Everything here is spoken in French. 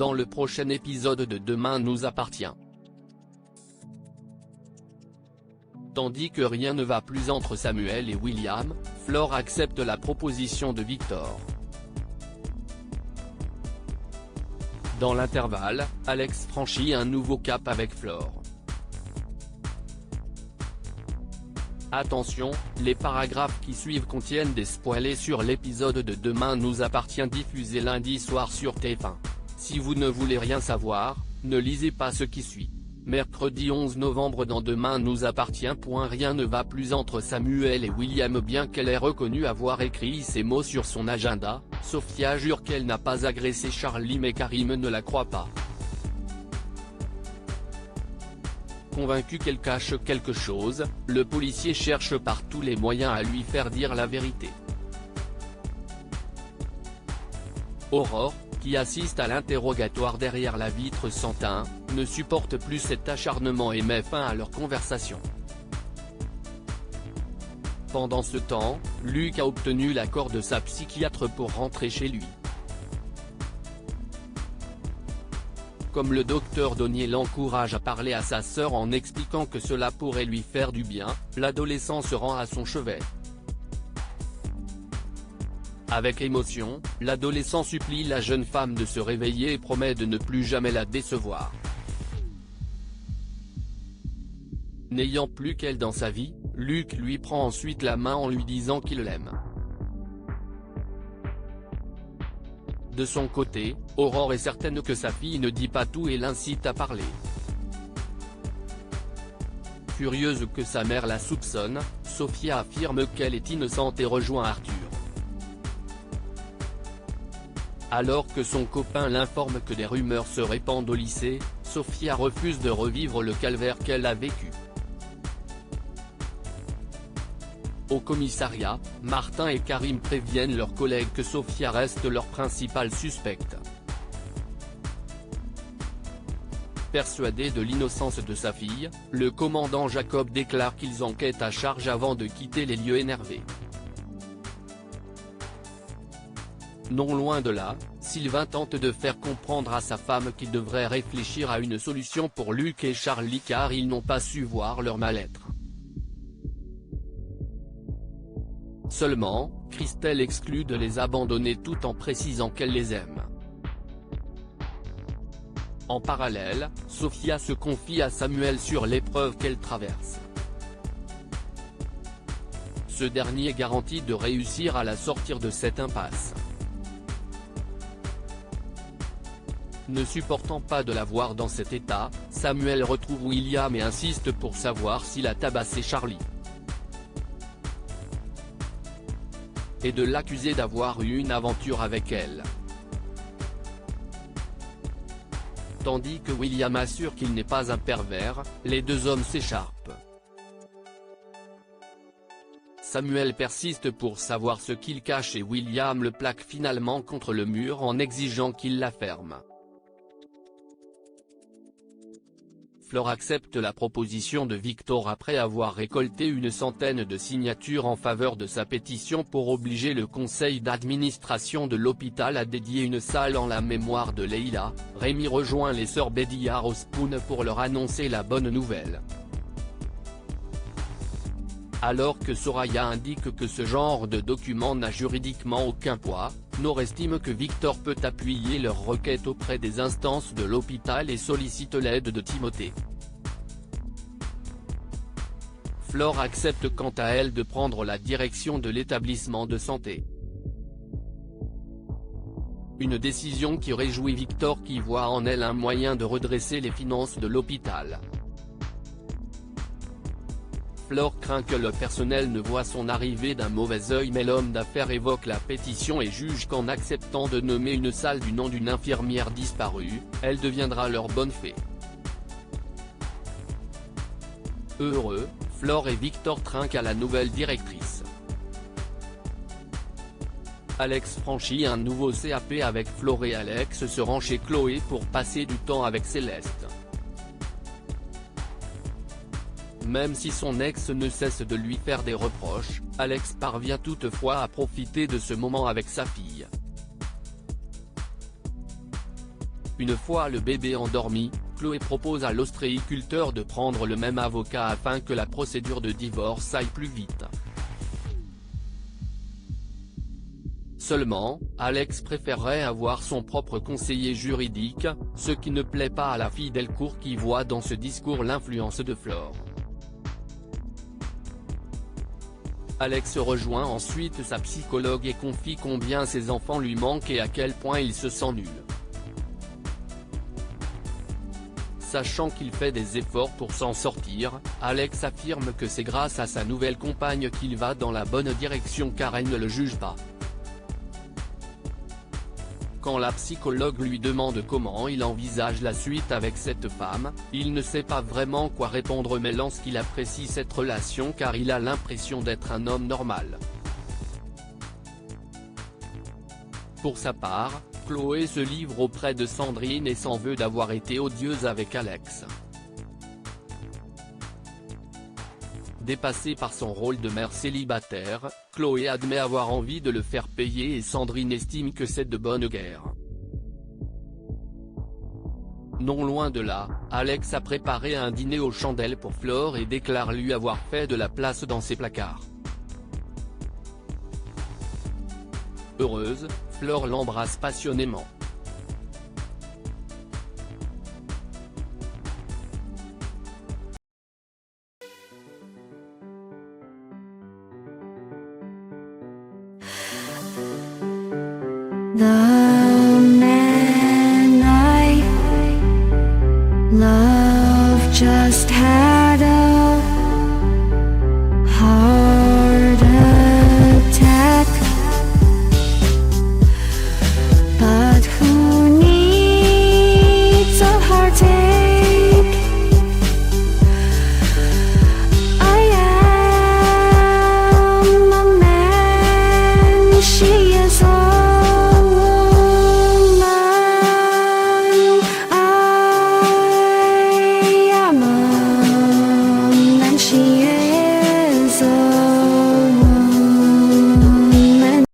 dans le prochain épisode de Demain nous appartient. Tandis que rien ne va plus entre Samuel et William, Flore accepte la proposition de Victor. Dans l'intervalle, Alex franchit un nouveau cap avec Flore. Attention, les paragraphes qui suivent contiennent des spoilers sur l'épisode de Demain nous appartient diffusé lundi soir sur TF1. Si vous ne voulez rien savoir, ne lisez pas ce qui suit. Mercredi 11 novembre dans Demain nous appartient. Rien ne va plus entre Samuel et William. Bien qu'elle ait reconnu avoir écrit ces mots sur son agenda, Sophia jure qu'elle n'a pas agressé Charlie mais Karim ne la croit pas. Convaincu qu'elle cache quelque chose, le policier cherche par tous les moyens à lui faire dire la vérité. Aurore, qui assiste à l'interrogatoire derrière la vitre sans teint, ne supporte plus cet acharnement et met fin à leur conversation. Pendant ce temps, Luc a obtenu l'accord de sa psychiatre pour rentrer chez lui. Comme le docteur Donnier l'encourage à parler à sa sœur en expliquant que cela pourrait lui faire du bien, l'adolescent se rend à son chevet. Avec émotion, l'adolescent supplie la jeune femme de se réveiller et promet de ne plus jamais la décevoir. N'ayant plus qu'elle dans sa vie, Luc lui prend ensuite la main en lui disant qu'il l'aime. De son côté, Aurore est certaine que sa fille ne dit pas tout et l'incite à parler. Furieuse que sa mère la soupçonne, Sophia affirme qu'elle est innocente et rejoint Arthur. Alors que son copain l'informe que des rumeurs se répandent au lycée, Sophia refuse de revivre le calvaire qu'elle a vécu. Au commissariat, Martin et Karim préviennent leurs collègues que Sophia reste leur principale suspecte. Persuadé de l'innocence de sa fille, le commandant Jacob déclare qu'ils enquêtent à charge avant de quitter les lieux énervés. Non loin de là, Sylvain tente de faire comprendre à sa femme qu'il devrait réfléchir à une solution pour Luc et Charlie car ils n'ont pas su voir leur mal-être. Seulement, Christelle exclut de les abandonner tout en précisant qu'elle les aime. En parallèle, Sophia se confie à Samuel sur l'épreuve qu'elle traverse. Ce dernier garantit de réussir à la sortir de cette impasse. Ne supportant pas de la voir dans cet état, Samuel retrouve William et insiste pour savoir s'il a tabassé Charlie. Et de l'accuser d'avoir eu une aventure avec elle. Tandis que William assure qu'il n'est pas un pervers, les deux hommes s'écharpent. Samuel persiste pour savoir ce qu'il cache et William le plaque finalement contre le mur en exigeant qu'il la ferme. Flore accepte la proposition de Victor après avoir récolté une centaine de signatures en faveur de sa pétition pour obliger le conseil d'administration de l'hôpital à dédier une salle en la mémoire de Leila. Rémi rejoint les sœurs Bédillard au Spoon pour leur annoncer la bonne nouvelle. Alors que Soraya indique que ce genre de document n'a juridiquement aucun poids, Nord estime que Victor peut appuyer leur requête auprès des instances de l'hôpital et sollicite l'aide de Timothée. Flore accepte quant à elle de prendre la direction de l'établissement de santé. Une décision qui réjouit Victor qui voit en elle un moyen de redresser les finances de l'hôpital. Flore craint que le personnel ne voie son arrivée d'un mauvais œil mais l'homme d'affaires évoque la pétition et juge qu'en acceptant de nommer une salle du nom d'une infirmière disparue, elle deviendra leur bonne fée. Heureux, Flore et Victor trinquent à la nouvelle directrice. Alex franchit un nouveau CAP avec Flore et Alex se rend chez Chloé pour passer du temps avec Céleste. Même si son ex ne cesse de lui faire des reproches, Alex parvient toutefois à profiter de ce moment avec sa fille. Une fois le bébé endormi, Chloé propose à l'ostréiculteur de prendre le même avocat afin que la procédure de divorce aille plus vite. Seulement, Alex préférerait avoir son propre conseiller juridique, ce qui ne plaît pas à la fille Delcourt qui voit dans ce discours l'influence de Flore. Alex rejoint ensuite sa psychologue et confie combien ses enfants lui manquent et à quel point il se sent nul. Sachant qu'il fait des efforts pour s'en sortir, Alex affirme que c'est grâce à sa nouvelle compagne qu'il va dans la bonne direction car elle ne le juge pas. Quand la psychologue lui demande comment il envisage la suite avec cette femme, il ne sait pas vraiment quoi répondre mais lance qu'il apprécie cette relation car il a l'impression d'être un homme normal. Pour sa part, Chloé se livre auprès de Sandrine et s'en veut d'avoir été odieuse avec Alex. Dépassée par son rôle de mère célibataire, Chloé admet avoir envie de le faire payer et Sandrine estime que c'est de bonne guerre. Non loin de là, Alex a préparé un dîner aux chandelles pour Flore et déclare lui avoir fait de la place dans ses placards. Heureuse, Flore l'embrasse passionnément. 나